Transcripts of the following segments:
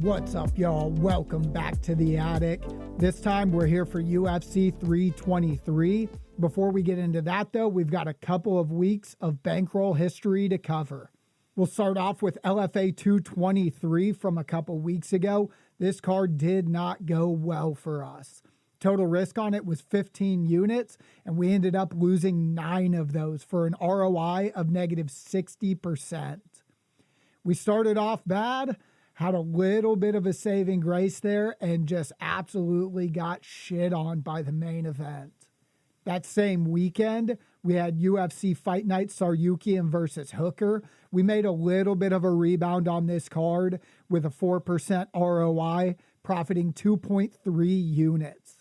What's up, y'all? Welcome back to the attic. This time we're here for UFC 323. Before we get into that, though, we've got a couple of weeks of bankroll history to cover. We'll start off with LFA 223 from a couple weeks ago. This card did not go well for us. Total risk on it was 15 units, and we ended up losing 9 of those for an ROI of negative 60%. We started off bad, had a little bit of a saving grace there, and just absolutely got shit on by the main event. That same weekend, we had UFC Fight Night Saryukian versus Hooker. We made a little bit of a rebound on this card with a 4% ROI, profiting 2.3 units.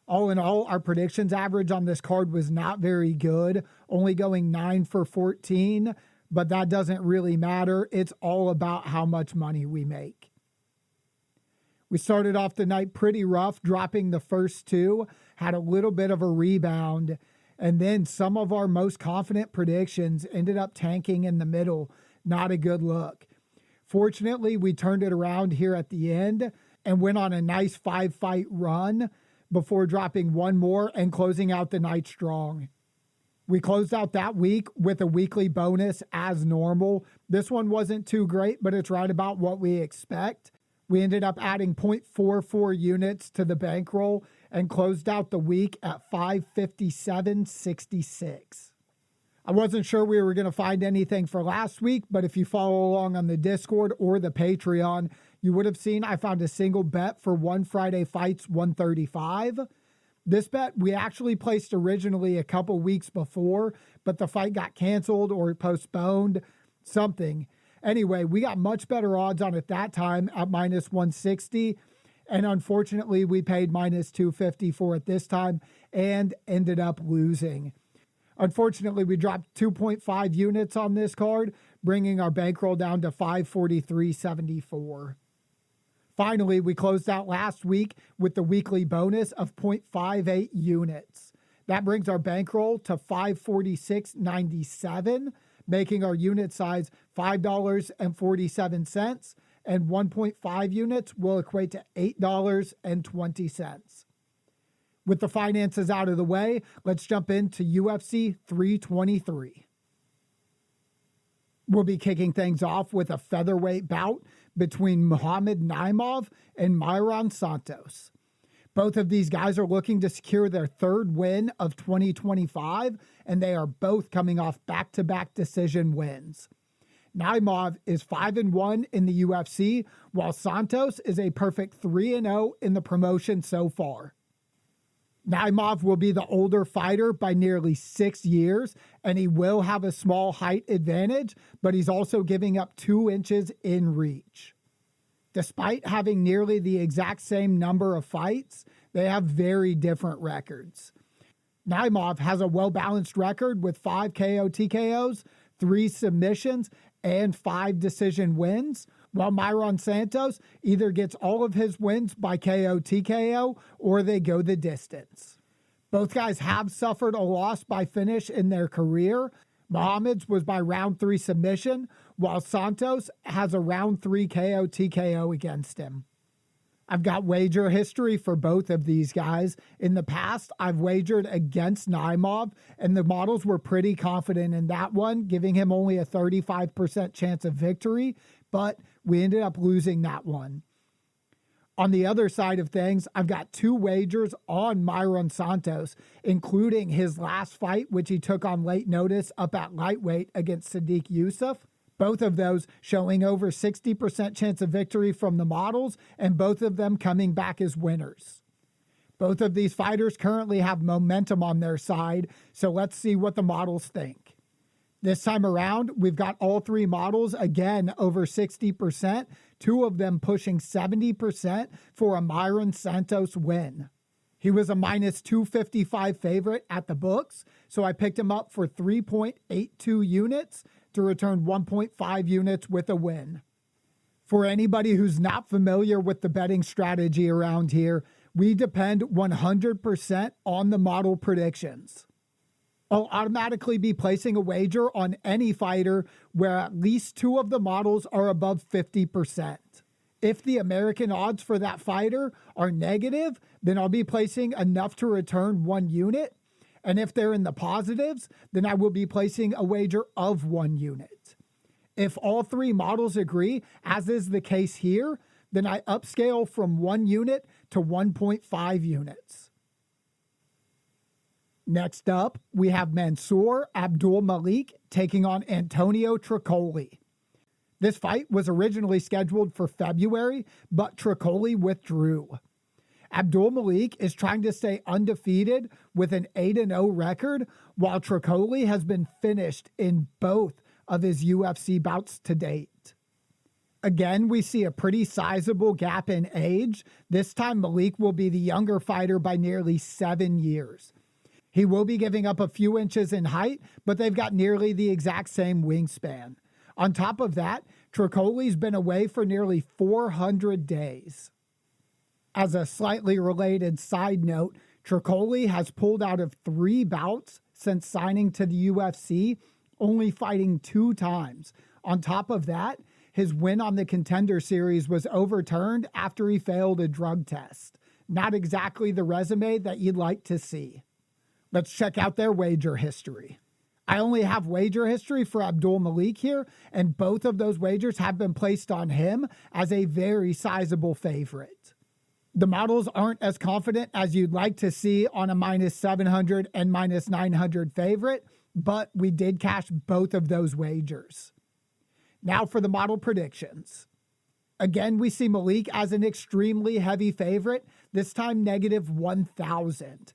All in all, our predictions average on this card was not very good, only going 9 for 14, but that doesn't really matter. It's all about how much money we make. We started off the night pretty rough, dropping the first 2, had a little bit of a rebound, and then some of our most confident predictions ended up tanking in the middle. Not a good look. Fortunately, we turned it around here at the end and went on a nice 5-fight run before dropping one more and closing out the night strong. We closed out that week with a weekly bonus as normal. This one wasn't too great, but it's right about what we expect. We ended up adding 0.44 units to the bankroll and closed out the week at 557.66. I wasn't sure we were going to find anything for last week, but if you follow along on the Discord or the Patreon, you would have seen I found a single bet for One Friday Fights 135. This bet we actually placed originally a couple weeks before, but the fight got canceled or postponed, something. Anyway, we got much better odds on it that time at minus 160, and unfortunately we paid minus 250 for it this time and ended up losing. Unfortunately, we dropped 2.5 units on this card, bringing our bankroll down to 543.74. Finally, we closed out last week with the weekly bonus of 0.58 units. That brings our bankroll to 546.97, making our unit size $5.47, and 1.5 units will equate to $8.20. With the finances out of the way, let's jump into UFC 323. We'll be kicking things off with a featherweight bout between Muhammad Naimov and Myron Santos. Both of these guys are looking to secure their third win of 2025, and they are both coming off back-to-back decision wins. Naimov is 5-1 in the UFC, while Santos is a perfect 3-0 in the promotion so far. Naimov will be the older fighter by nearly 6 years, and he will have a small height advantage, but he's also giving up 2 inches in reach. Despite having nearly the exact same number of fights, they have very different records. Naimov has a well-balanced record with 5 KO TKOs, 3 submissions, and 5 decision wins, while Myron Santos either gets all of his wins by KO TKO or they go the distance. Both guys have suffered a loss by finish in their career. Muhammad's was by round 3 submission, while Santos has a round 3 KO TKO against him. I've got wager history for both of these guys. In the past, I've wagered against Naimov, and the models were pretty confident in that one, giving him only a 35% chance of victory, but we ended up losing that one. On the other side of things, I've got 2 wagers on Myron Santos, including his last fight, which he took on late notice up at lightweight against Sadiq Youssef. Both of those showing over 60% chance of victory from the models, and both of them coming back as winners. Both of these fighters currently have momentum on their side, so let's see what the models think. This time around, we've got all 3 models again over 60%, 2 of them pushing 70% for a Myron Santos win. He was a minus 255 favorite at the books, so I picked him up for 3.82 units to return 1.5 units with a win. For anybody who's not familiar with the betting strategy around here, we depend 100% on the model predictions. I'll automatically be placing a wager on any fighter where at least 2 of the models are above 50%. If the American odds for that fighter are negative, then I'll be placing enough to return 1 unit. And if they're in the positives, then I will be placing a wager of 1 unit. If all 3 models agree, as is the case here, then I upscale from 1 unit to 1.5 units. Next up, we have Mansour Abdul Malik taking on Antonio Tricoli. This fight was originally scheduled for February, but Tricoli withdrew. Abdul Malik is trying to stay undefeated with an 8-0 record, while Tricoli has been finished in both of his UFC bouts to date. Again, we see a pretty sizable gap in age. This time, Malik will be the younger fighter by nearly 7 years. He will be giving up a few inches in height, but they've got nearly the exact same wingspan. On top of that, Tricoli's been away for nearly 400 days. As a slightly related side note, Tricoli has pulled out of 3 bouts since signing to the UFC, only fighting 2 times. On top of that, his win on the Contender Series was overturned after he failed a drug test. Not exactly the resume that you'd like to see. Let's check out their wager history. I only have wager history for Abdul Malik here, and both of those wagers have been placed on him as a very sizable favorite. The models aren't as confident as you'd like to see on a minus 700 and minus 900 favorite, but we did cash both of those wagers. Now for the model predictions. Again, we see Malik as an extremely heavy favorite, this time negative 1,000.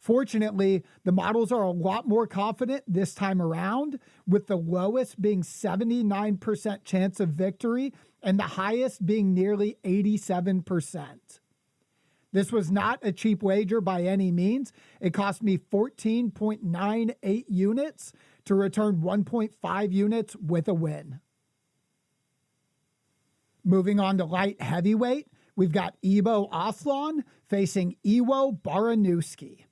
Fortunately, the models are a lot more confident this time around, with the lowest being 79% chance of victory and the highest being nearly 87%. This was not a cheap wager by any means. It cost me 14.98 units to return 1.5 units with a win. Moving on to light heavyweight, we've got Ibo Aslan facing Iwo Baranowski.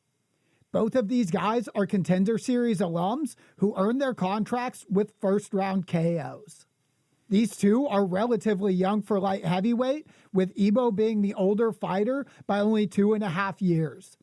Both of these guys are Contender Series alums who earned their contracts with first-round KOs. These two are relatively young for light heavyweight, with Ibo being the older fighter by only 2.5 years.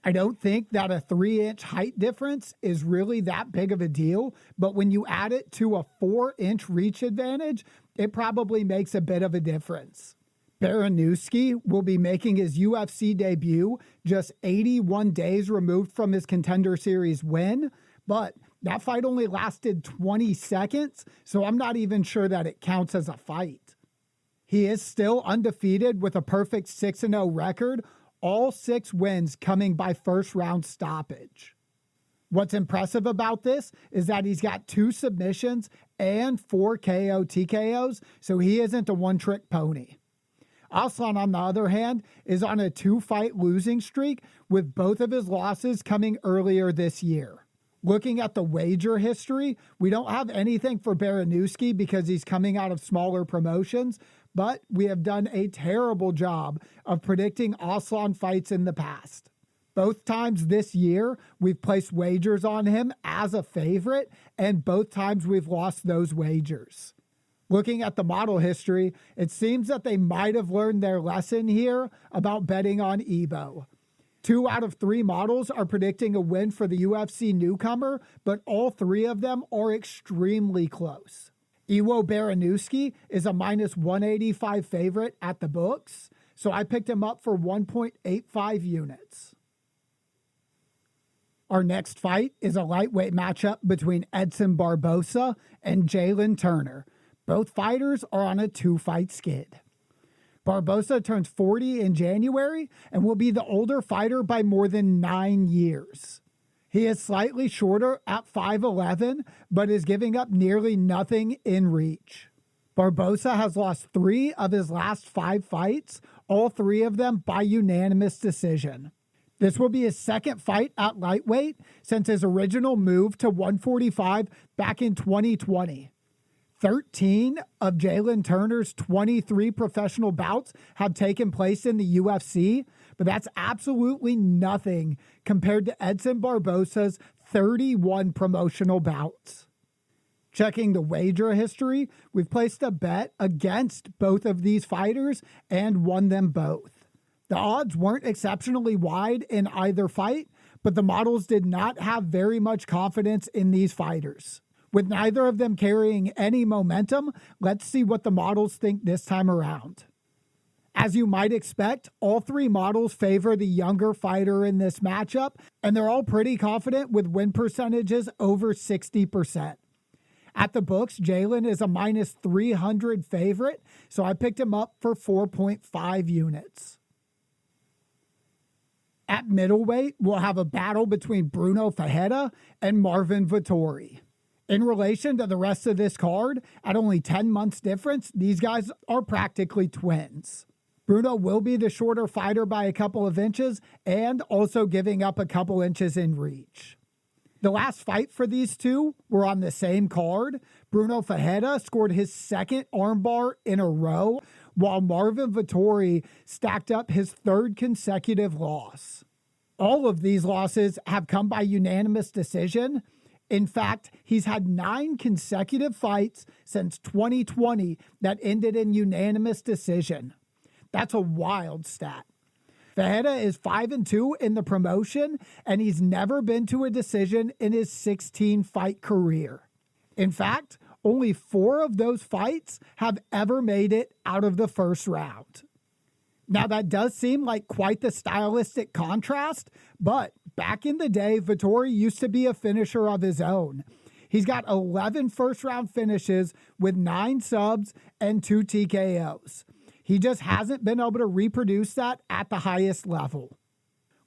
I don't think that a 3-inch height difference is really that big of a deal, but when you add it to a 4-inch reach advantage, it probably makes a bit of a difference. Baranowski will be making his UFC debut just 81 days removed from his Contender Series win, but that fight only lasted 20 seconds, so I'm not even sure that it counts as a fight. He is still undefeated with a perfect 6-0 record, all 6 wins coming by first-round stoppage. What's impressive about this is that he's got 2 submissions and 4 KO TKOs, so he isn't a one-trick pony. Aslan, on the other hand, is on a 2-fight losing streak, with both of his losses coming earlier this year. Looking at the wager history, we don't have anything for Baranowski because he's coming out of smaller promotions, but we have done a terrible job of predicting Aslan fights in the past. Both times this year, we've placed wagers on him as a favorite, and both times we've lost those wagers. Looking at the model history, it seems that they might have learned their lesson here about betting on Ibo. 2 out of 3 models are predicting a win for the UFC newcomer, but all 3 of them are extremely close. Iwo Baranowski is a minus 185 favorite at the books, so I picked him up for 1.85 units. Our next fight is a lightweight matchup between Edson Barbosa and Jalen Turner. Both fighters are on a 2-fight skid. Barbosa turns 40 in January and will be the older fighter by more than 9 years. He is slightly shorter at 5'11", but is giving up nearly nothing in reach. Barbosa has lost 3 of his last 5 fights, all 3 of them by unanimous decision. This will be his second fight at lightweight since his original move to 145 back in 2020. 13 of Jalen Turner's 23 professional bouts have taken place in the UFC, but that's absolutely nothing compared to Edson Barbosa's 31 promotional bouts. Checking the wager history, we've placed a bet against both of these fighters and won them both. The odds weren't exceptionally wide in either fight, but the models did not have very much confidence in these fighters. With neither of them carrying any momentum, let's see what the models think this time around. As you might expect, all three models favor the younger fighter in this matchup, and they're all pretty confident with win percentages over 60%. At the books, Jalen is a minus 300 favorite, so I picked him up for 4.5 units. At middleweight, we'll have a battle between Bruno Ferreira and Marvin Vettori. In relation to the rest of this card, at only 10 months difference, these guys are practically twins. Bruno will be the shorter fighter by a couple of inches and also giving up a couple inches in reach. The last fight for these two were on the same card. Bruno Ferreira scored his second armbar in a row, while Marvin Vettori stacked up his third consecutive loss. All of these losses have come by unanimous decision. In fact, he's had 9 consecutive fights since 2020 that ended in unanimous decision. That's a wild stat. Ferreira is 5-2 in the promotion, and he's never been to a decision in his 16-fight career. In fact, only 4 of those fights have ever made it out of the first round. Now, that does seem like quite the stylistic contrast, but back in the day, Vettori used to be a finisher of his own. He's got 11 first-round finishes with 9 subs and 2 TKOs. He just hasn't been able to reproduce that at the highest level.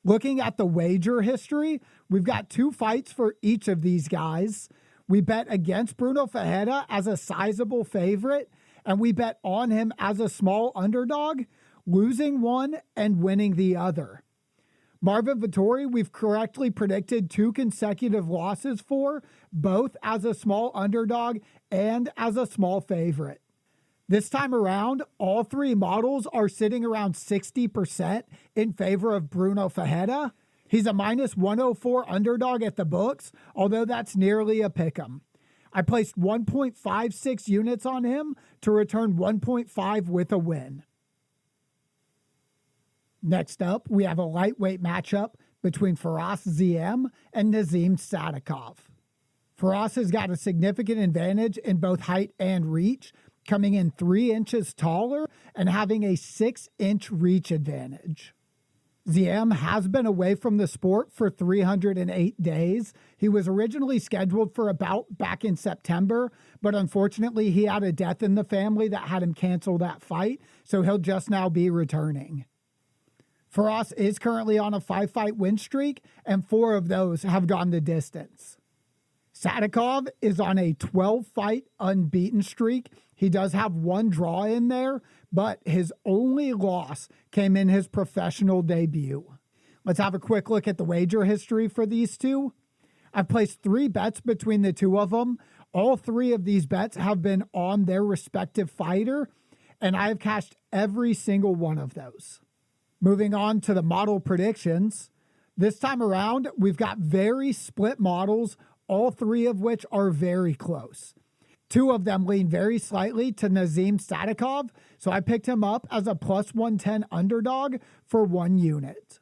Looking at the wager history, we've got 2 fights for each of these guys. We bet against Bruno Ferreira as a sizable favorite, and we bet on him as a small underdog, losing one and winning the other. Marvin Vettori, we've correctly predicted 2 consecutive losses for, both as a small underdog and as a small favorite. This time around, all 3 models are sitting around 60% in favor of Bruno Ferreira. He's a minus 104 underdog at the books, although that's nearly a pick'em. I placed 1.56 units on him to return 1.5 with a win. Next up, we have a lightweight matchup between Firas Ziem and Nazim Sadikov. Firas has got a significant advantage in both height and reach, coming in 3 inches taller and having a 6-inch reach advantage. Ziem has been away from the sport for 308 days. He was originally scheduled for a bout back in September, but unfortunately he had a death in the family that had him cancel that fight, so he'll just now be returning. Firas is currently on a 5-fight win streak, and 4 of those have gone the distance. Sadikov is on a 12-fight unbeaten streak. He does have 1 draw in there, but his only loss came in his professional debut. Let's have a quick look at the wager history for these two. I've placed 3 bets between the 2 of them. All 3 of these bets have been on their respective fighter, and I have cashed every single one of those. Moving on to the model predictions. This time around, we've got very split models, all 3 of which are very close. 2 of them lean very slightly to Nazim Sadikov, so I picked him up as a plus 110 underdog for 1 unit.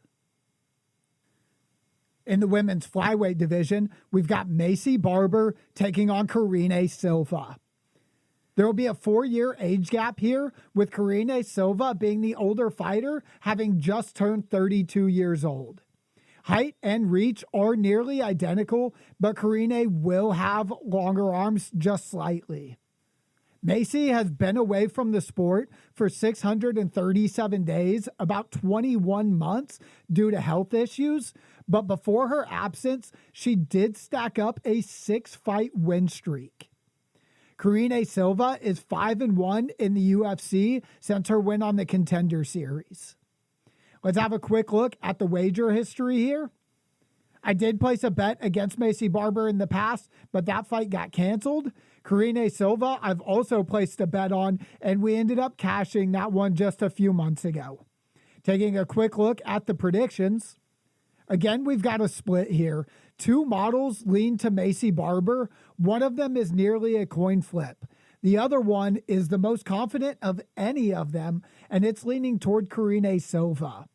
In the women's flyweight division, we've got Macy Barber taking on Karine Silva. There will be a 4-year age gap here, with Karine Silva being the older fighter, having just turned 32 years old. Height and reach are nearly identical, but Karine will have longer arms just slightly. Macy has been away from the sport for 637 days, about 21 months, due to health issues, but before her absence, she did stack up a 6-fight win streak. Karine Silva is 5-1 in the UFC since her win on the Contender Series. Let's have a quick look at the wager history here. I did place a bet against Macy Barber in the past, but that fight got canceled. Karine Silva, I've also placed a bet on, and we ended up cashing that one just a few months ago. Taking a quick look at the predictions. Again, we've got a split here. Two models lean to Macy Barber. One of them is nearly a coin flip. The other one is the most confident of any of them, and it's leaning toward Karine Silva.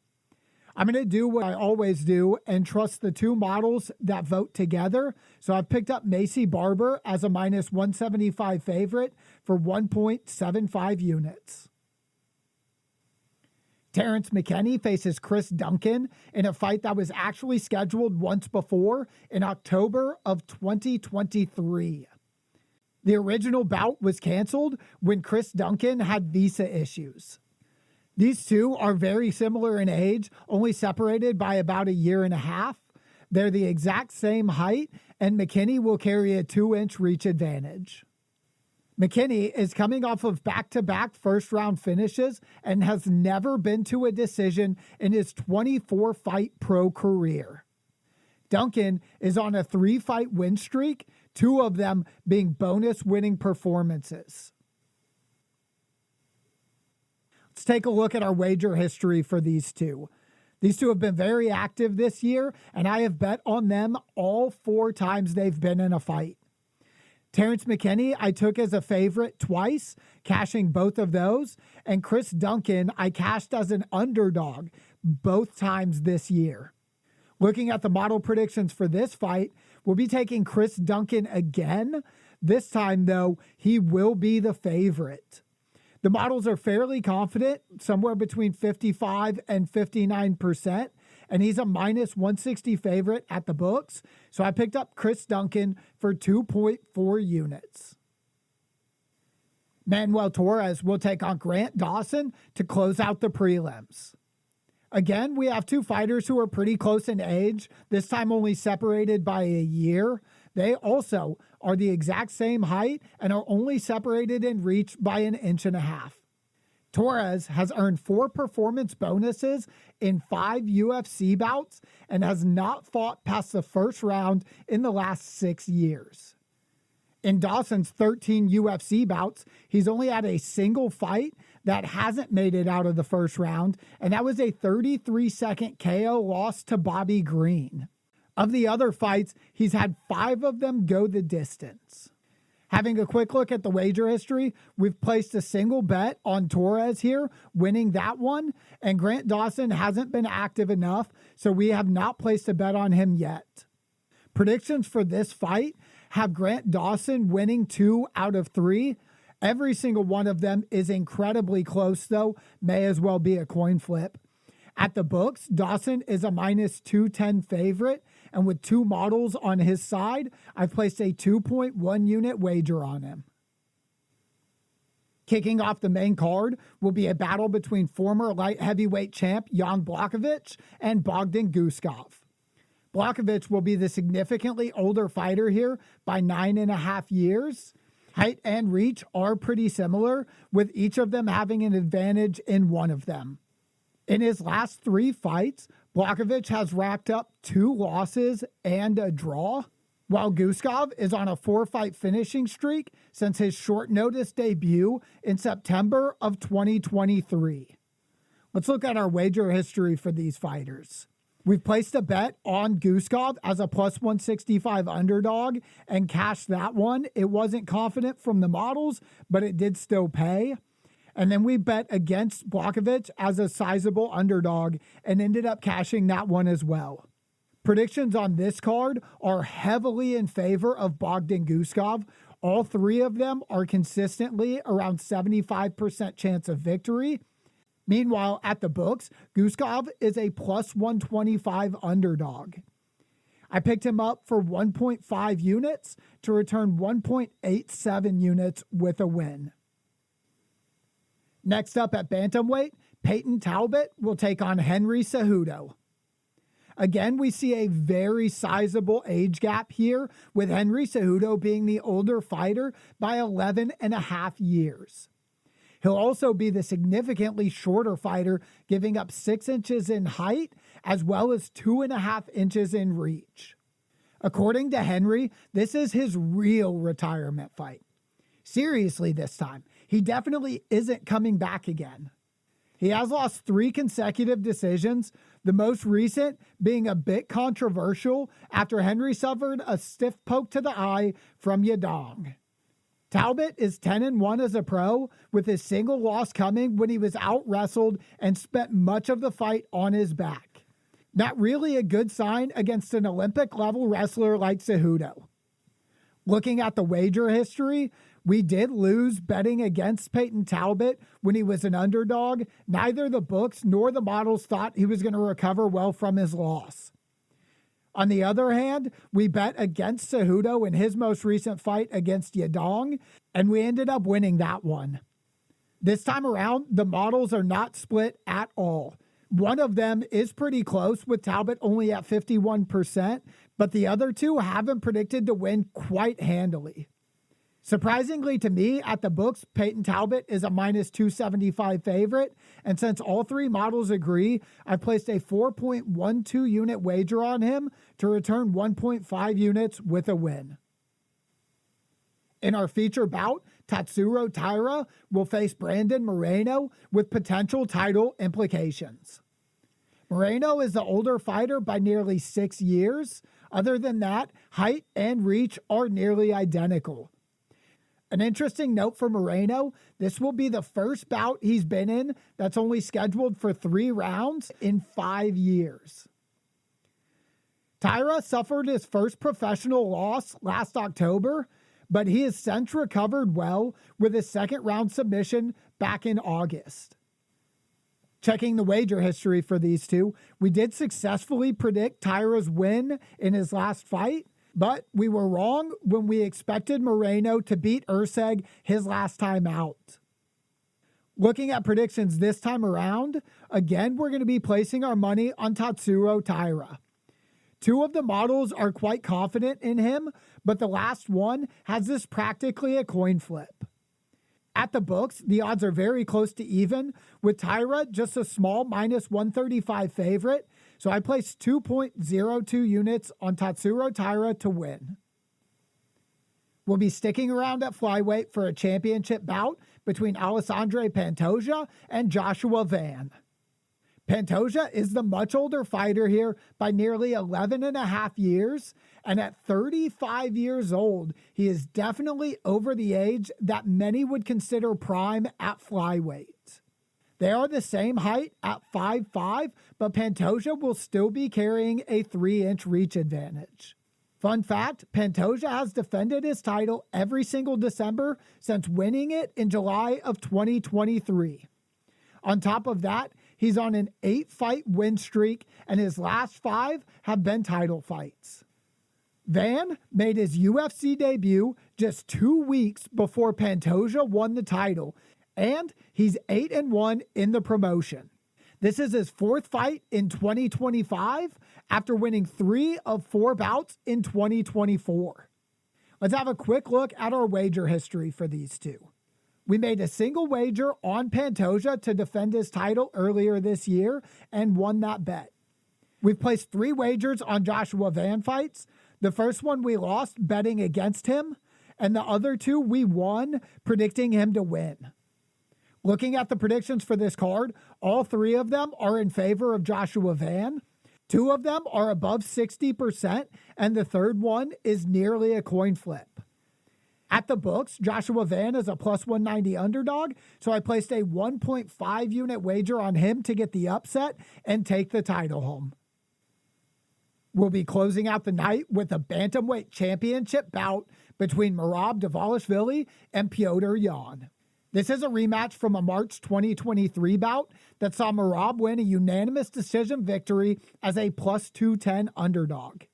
I'm going to do what I always do and trust the two models that vote together. So I've picked up Macy Barber as a minus 175 favorite for 1.75 units. Terrence McKinney faces Chris Duncan in a fight that was actually scheduled once before in October of 2023. The original bout was canceled when Chris Duncan had visa issues. These two are very similar in age, only separated by about a year and a half. They're the exact same height, and McKinney will carry a 2-inch reach advantage. McKinney is coming off of back-to-back first-round finishes and has never been to a decision in his 24-fight pro career. Duncan is on a 3-fight win streak, 2 of them being bonus-winning performances. Let's take a look at our wager history for these two. These two have been very active this year, and I have bet on them all 4 times they've been in a fight. Terrence McKinney, I took as a favorite twice, cashing both of those. And Chris Duncan, I cashed as an underdog both times this year. Looking at the model predictions for this fight, we'll be taking Chris Duncan again. This time, though, he will be the favorite. The models are fairly confident, somewhere between 55 and 59%. And he's a minus 160 favorite at the books. So I picked up Chris Duncan for 2.4 units. Manuel Torres will take on Grant Dawson to close out the prelims. Again, we have two fighters who are pretty close in age, this time only separated by a year. They also are the exact same height and are only separated in reach by an inch and a half. Torres has earned 4 performance bonuses in 5 UFC bouts and has not fought past the first round in the last 6 years. In Dawson's 13 UFC bouts, he's only had a single fight that hasn't made it out of the first round, and that was a 33-second KO loss to Bobby Green. Of the other fights, he's had 5 of them go the distance. Having a quick look at the wager history, we've placed a single bet on Torres here, winning that one, and Grant Dawson hasn't been active enough, so we have not placed a bet on him yet. Predictions for this fight have Grant Dawson winning 2 out of 3. Every single one of them is incredibly close, though, may as well be a coin flip. At the books, Dawson is a minus 210 favorite, and with 2 models on his side, I've placed a 2.1 unit wager on him. Kicking off the main card will be a battle between former light heavyweight champ Jan Blachowicz and Bogdan Guskov. Blachowicz will be the significantly older fighter here by 9.5 years. Height and reach are pretty similar, with each of them having an advantage in one of them. In his last 3 fights, Blachowicz has racked up 2 losses and a draw, while Guskov is on a 4-fight finishing streak since his short notice debut in September of 2023. Let's look at our wager history for these fighters. We've placed a bet on Guskov as a plus 165 underdog and cashed that one. It wasn't confident from the models, but it did still pay. And then we bet against Blachowicz as a sizable underdog and ended up cashing that one as well. Predictions on this card are heavily in favor of Bogdan Guskov. All 3 of them are consistently around 75% chance of victory. Meanwhile, at the books, Guskov is a plus 125 underdog. I picked him up for 1.5 units to return 1.87 units with a win. Next up at bantamweight, Peyton Talbot will take on Henry Cejudo. Again, we see a very sizable age gap here, with Henry Cejudo being the older fighter by 11.5 years. He'll also be the significantly shorter fighter, giving up 6 inches in height, as well as 2.5 inches in reach. According to Henry, this is his real retirement fight. Seriously this time, he definitely isn't coming back again. He has lost 3 consecutive decisions, the most recent being a bit controversial after Henry suffered a stiff poke to the eye from Yadong. Talbot is 10-1 as a pro, with his single loss coming when he was out-wrestled and spent much of the fight on his back. Not really a good sign against an Olympic-level wrestler like Cejudo. Looking at the wager history, we did lose betting against Peyton Talbot when he was an underdog. Neither the books nor the models thought he was going to recover well from his loss. On the other hand, we bet against Cejudo in his most recent fight against Yadong, and we ended up winning that one. This time around, the models are not split at all. One of them is pretty close, with Talbot only at 51%, but the other two haven't predicted to win quite handily. Surprisingly to me, at the books, Peyton Talbot is a minus 275 favorite, and since all 3 models agree, I placed a 4.12 unit wager on him to return 1.5 units with a win. In our feature bout, Tatsuro Taira will face Brandon Moreno with potential title implications. Moreno is the older fighter by nearly 6 years. Other than that, height and reach are nearly identical. An interesting note for Moreno, this will be the first bout he's been in that's only scheduled for 3 rounds in 5 years. Taira suffered his first professional loss last October, but he has since recovered well with his second round submission back in August. Checking the wager history for these two, we did successfully predict Taira's win in his last fight, but we were wrong when we expected Moreno to beat Erceg his last time out. Looking at predictions this time around, again, we're going to be placing our money on Tatsuro Taira. 2 of the models are quite confident in him, but the last one has this practically a coin flip. At the books, the odds are very close to even, with Taira just a small minus 135 favorite, so I placed 2.02 units on Tatsuro Taira to win. We'll be sticking around at flyweight for a championship bout between Alessandre Pantoja and Joshua Van. Pantoja is the much older fighter here by nearly 11.5 years, and at 35 years old, he is definitely over the age that many would consider prime at flyweight. They are the same height at 5'5", but Pantoja will still be carrying a 3-inch reach advantage. Fun fact, Pantoja has defended his title every single December since winning it in July of 2023. On top of that, he's on an 8-fight win streak, and his last 5 have been title fights. Van made his UFC debut just 2 weeks before Pantoja won the title, and he's 8-1 in the promotion. This is his 4th fight in 2025 after winning 3 of 4 bouts in 2024. Let's have a quick look at our wager history for these two. We made a single wager on Pantoja to defend his title earlier this year and won that bet. We've placed 3 wagers on Joshua Van fights. The first one we lost betting against him, and the other 2 we won predicting him to win. Looking at the predictions for this card, all 3 of them are in favor of Joshua Van. 2 of them are above 60%, and the third one is nearly a coin flip. At the books, Joshua Van is a plus 190 underdog, so I placed a 1.5 unit wager on him to get the upset and take the title home. We'll be closing out the night with a bantamweight championship bout between Merab Dvalishvili and Petr Yan. This is a rematch from a March 2023 bout that saw Merab win a unanimous decision victory as a plus 210 underdog.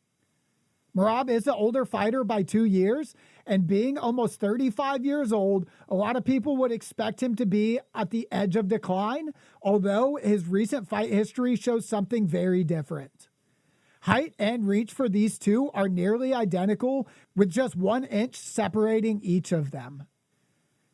Merab is an older fighter by 2 years, and being almost 35 years old, a lot of people would expect him to be at the edge of decline, although his recent fight history shows something very different. Height and reach for these two are nearly identical, with just 1 inch separating each of them.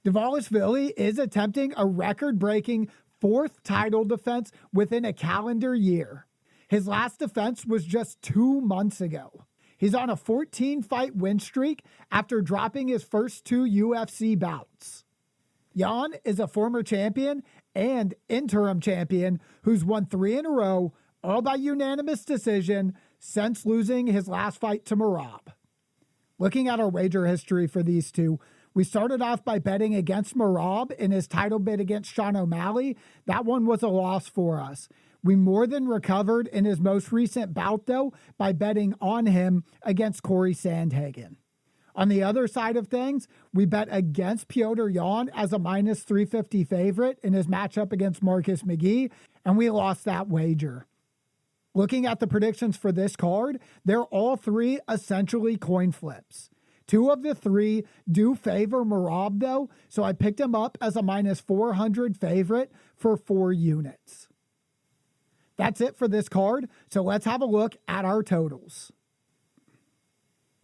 Dvalishvili is attempting a record-breaking 4th title defense within a calendar year. His last defense was just 2 months ago. He's on a 14-fight win streak after dropping his first 2 UFC bouts. Yan is a former champion and interim champion, who's won 3 in a row, all by unanimous decision, since losing his last fight to Merab. Looking at our wager history for these two, we started off by betting against Merab in his title bid against Sean O'Malley. That one was a loss for us. We more than recovered in his most recent bout, though, by betting on him against Corey Sandhagen. On the other side of things, we bet against Petr Yan as a minus 350 favorite in his matchup against Marcus McGee, and we lost that wager. Looking at the predictions for this card, they're all 3 essentially coin flips. 2 of the 3 do favor Merab, though, so I picked him up as a minus 400 favorite for 4 units. That's it for this card, so let's have a look at our totals.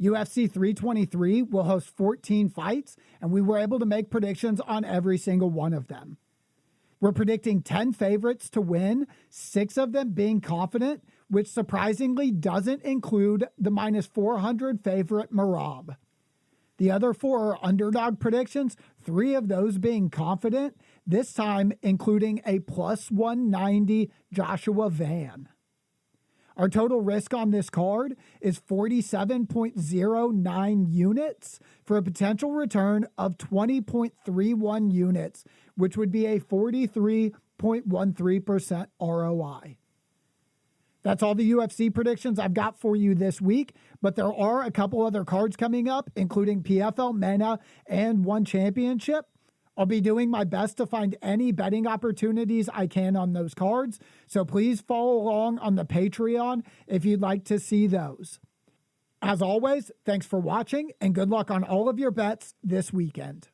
UFC 323 will host 14 fights, and we were able to make predictions on every single one of them. We're predicting 10 favorites to win, 6 of them being confident, which surprisingly doesn't include the minus 400 favorite Merab. The other 4 are underdog predictions, 3 of those being confident, this time including a plus 190 Joshua Van. Our total risk on this card is 47.09 units for a potential return of 20.31 units, which would be a 43.13% ROI. That's all the UFC predictions I've got for you this week, but there are a couple other cards coming up, including PFL MENA and One Championship. I'll be doing my best to find any betting opportunities I can on those cards, so please follow along on the Patreon if you'd like to see those. As always, thanks for watching and good luck on all of your bets this weekend.